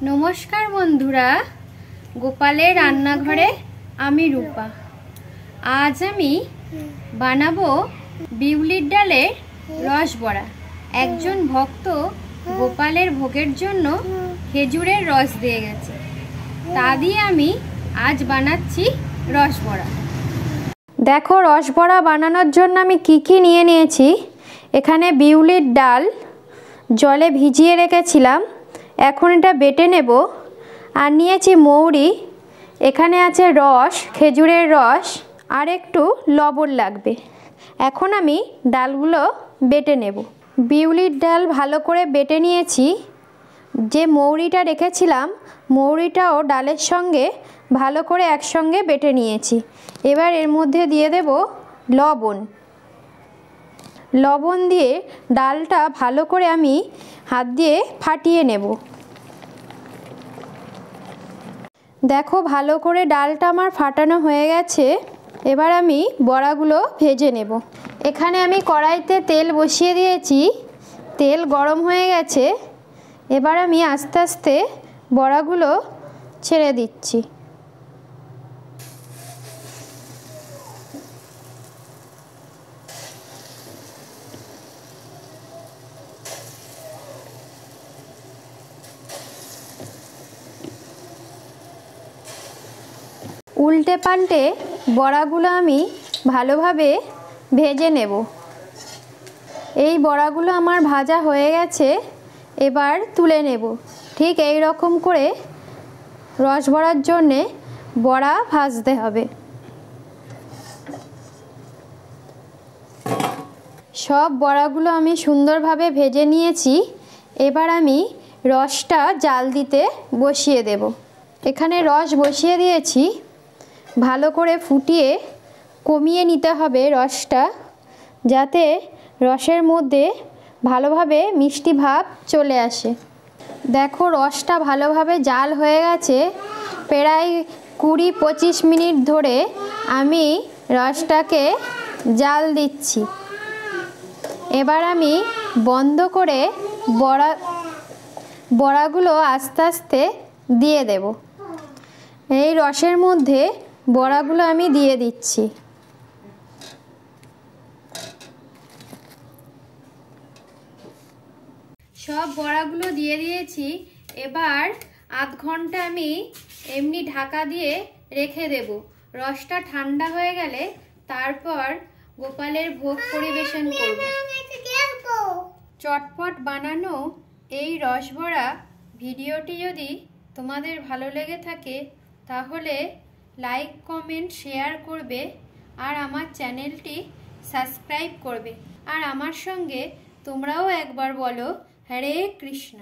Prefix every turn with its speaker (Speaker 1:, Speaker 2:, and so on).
Speaker 1: नमस्कार बंधुरा गोपालेर रान्नाघरे आमी रूपा। आज आमी बानाबो बिउलिर डालेर रस बड़ा। एकजन भक्त गोपालेर भोगेर जन्य खेजुरेर रस दिए गेছে, ता दिए आमी आज बानाচ্ছি रस बड़ा। देखो रस बड़ा बानानोर जन्य आमी की निये निয়েছি। एखाने बिउलिर डाल जले भिजिए रेखेছিলাম, এখন এটা বেটে নেব। আর নিয়েছি মৌরি, এখানে আছে রস, খেজুরের রস আর একটু লবণ লাগবে। এখন আমি ডালগুলো বেটে নেব। বিউলির ডাল ভালো করে বেটে নিয়েছি। যে মৌরিটা রেখেছিলাম মৌরিটাও ডালের সঙ্গে ভালো করে একসঙ্গে বেটে নিয়েছি। এবার এর মধ্যে দিয়ে দেব লবণ। লবণ দিয়ে ডালটা ভালো করে আমি হাত দিয়ে ফাটিয়ে নেব। দেখো ভালো করে ডালটা আমার ফাটানো হয়ে গেছে। এবার আমি বড়াগুলো ভেজে নেব। এখানে আমি কড়াইতে তেল বসিয়ে দিয়েছি, তেল গরম হয়ে গেছে। এবার আমি আস্তে আস্তে বড়াগুলো ছেড়ে দিচ্ছি। उल्टे पाल्टे बड़ागुलो आमी भालोभाबे भेजे नेब। এই বড়াগুলো আমার ভাজা হয়ে গেছে, এবার তুলে নেব। ঠিক এই রকম করে রস বড়ার জন্য বড়া ভাজতে হবে। সব বড়াগুলো আমি সুন্দরভাবে ভেজে নিয়েছি। এবার আমি রসটা জাল দিতে বসিয়ে দেব। এখানে রস বসিয়ে দিয়েছি। ভালো করে ফুটিয়ে কমিয়ে নিতে হবে রসটা, যাতে রসের মধ্যে ভালোভাবে মিষ্টি ভাব চলে আসে। দেখো রসটা ভালোভাবে জাল হয়ে গেছে। প্রায় 20-25 মিনিট ধরে আমি রসটাকে জাল দিচ্ছি। এবার আমি বন্ধ করে বড়াগুলো আস্তে আস্তে দিয়ে দেব। এই রসের মধ্যে বড়াগুলো আমি দিয়ে দিচ্ছি। সব বড়াগুলো দিয়ে দিয়েছি। এবার আধ ঘন্টা আমি এমনি ঢাকা দিয়ে রেখে দেব। রসটা ঠান্ডা হয়ে গেলে তারপর গোপালের ভোগ পরিবেশন করব। চটপট বানানো এই রস বড়া ভিডিওটি যদি তোমাদের ভালো লেগে থাকে তাহলে লাইক কমেন্ট শেয়ার করবে আর আমার চ্যানেলটি সাবস্ক্রাইব করবে। আর আমার সঙ্গে তোমরাও একবার বলো হরে কৃষ্ণ।